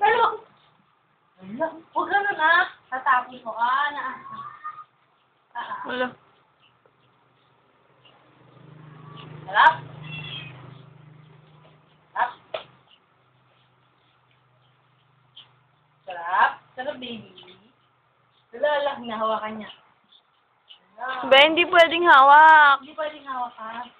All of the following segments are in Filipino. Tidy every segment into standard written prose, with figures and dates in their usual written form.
Ano? Huwag ganun ah. Tatapos mo ka na. Wala. Sarap. Sarap. Sarap. Sarap, baby. Wala, hinahawakan niya. Wala. Ba, hindi pwedeng hawak. Hindi pwedeng hawakan.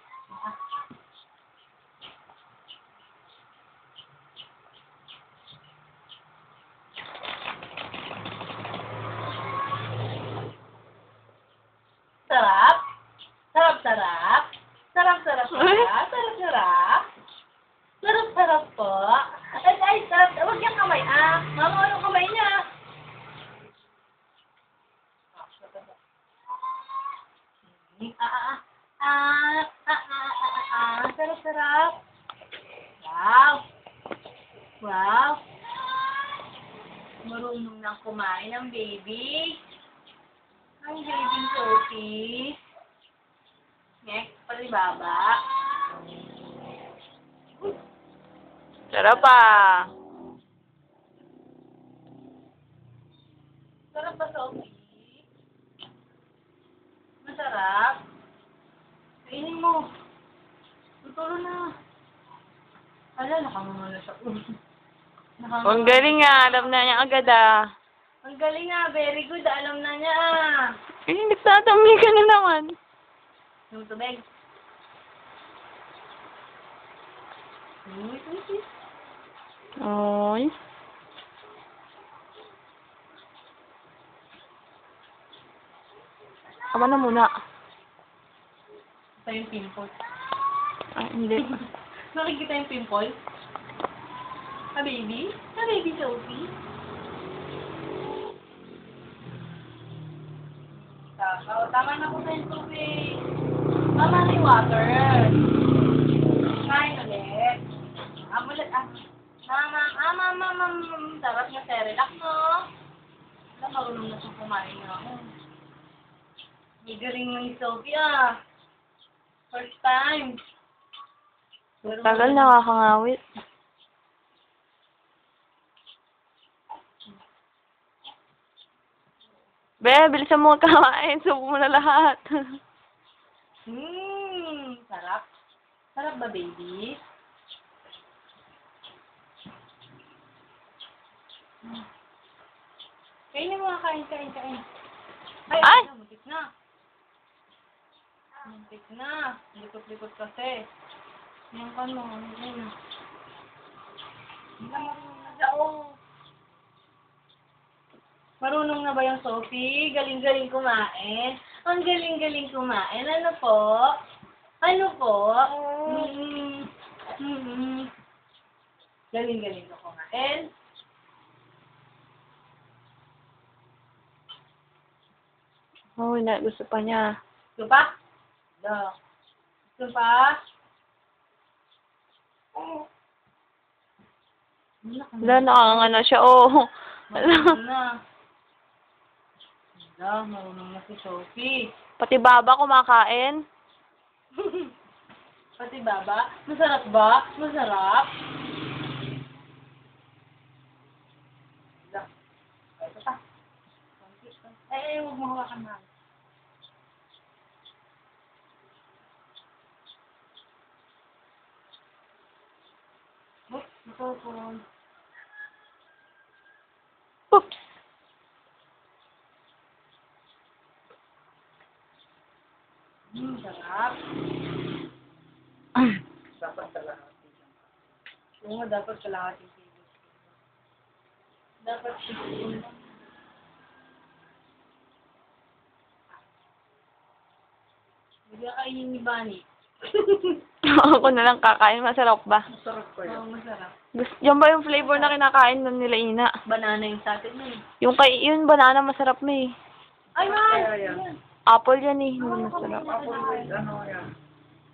Sarap. Sarap, sarap. Sarap, sarap, sarap. Sarap, sarap. Sarap, sarap po. Ay, sarap. Huwag niyang kamay, ah. Mama, anong kamay niya? Sarap, sarap. Wow. Wow. Marunong nang kumain ang baby. Ang baby Sophie. Next, palibaba. Sarap pa. Sarap ba, Sophie? Masarap. Kainin mo. Tutulo na. Ala, nakamamala sa ulo. Ang galing nga. Alam na niya agad ah. Ang galing nga. Very good. Alam na niya. Eh, nagtatamli ka na naman. Yung tubig. Oy. Tama na muna. Ito yung pimple. Ah, hindi. Nakikita yung pimple? Baby? Baby Sophie? Tama na po sa yung tubig. Tama na yung water. Kain ulit. Amulit, sarap na Cerelac, no? Wala, marunong na siyang kumain na ako. May galing na ni Sophie, ah. First time. Tagal nakakangawit. Be, bilisan mo kakain. Subo mo na lahat. Sarap. Sarap ba, baby? Kainin mo nga, kain. Ay! Muntik na. Muntik na. Likot-likot kasi. Yan ka mo. Yan. Marunong na ba yung Sophie? Galing-galing kumain. Ang galing-galing kumain. Ano po? Ano po? Galing-galing ko kumain. Oh, gusto pa niya. Gusto pa? Gusto pa? Wala, nakakanga na siya. Oh. Marunong na. Marunong na si Sophie. Pati baba kumakain. Pati baba. Masarap ba? Masarap. Ito pa. Huwag mo hawakan na. Ito po. Oops. Sarap. Dapat kalahati. Oo nga, dapat kalahati. Dapat siguro. Hindi ka kainin ni Bunny. Ako na lang kakain. Masarap ba? Masarap ko yun. Oo, masarap. Yan ba yung flavor na kinakain nun nila Ina? Banana yung sa atin eh. Yung banana masarap na eh. Ay, man! Apple yan eh. Hindi masarap. Apple with ano yan?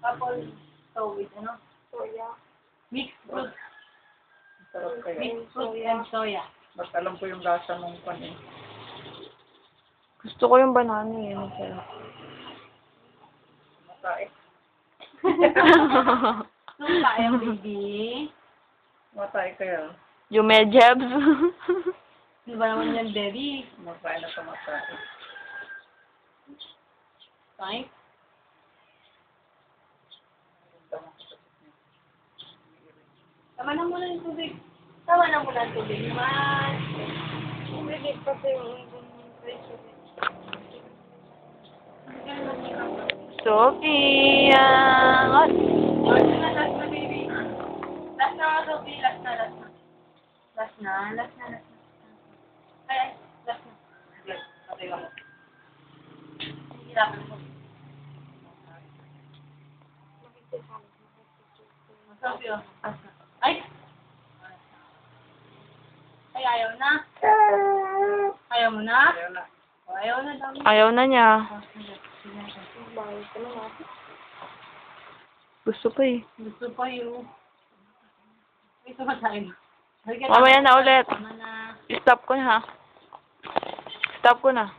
Apple with ano? Soya. Mixed fruit. Sarap kaya. Mixed fruit and soya. Basta alam ko yung lasa ng pan eh. Gusto ko yung banana eh. Masarap. Matae. Nung kaya, baby. Matae kaya. Jumejebs. Di ba naman yan, Daddy? Kumakain na kumakain. Fine. Tama na muna yung tubig. Tama na muna yung tubig naman. Tubig kasi yung Sophia. Last na, baby. Last na, Sophie. Last na. Last na. Ay, last na. Yes, patay mo. Hirapan mo. Sophie, oh. Ay! Ay, ayaw na. Ayaw mo na? Ayun na. Ayaw na, dami. Ayaw na niya. Gusto pa eh. Gusto pa yun. Ito ba tayo? Mamaya na ulit. Tama na. Stop ko na ha. Stop ko na.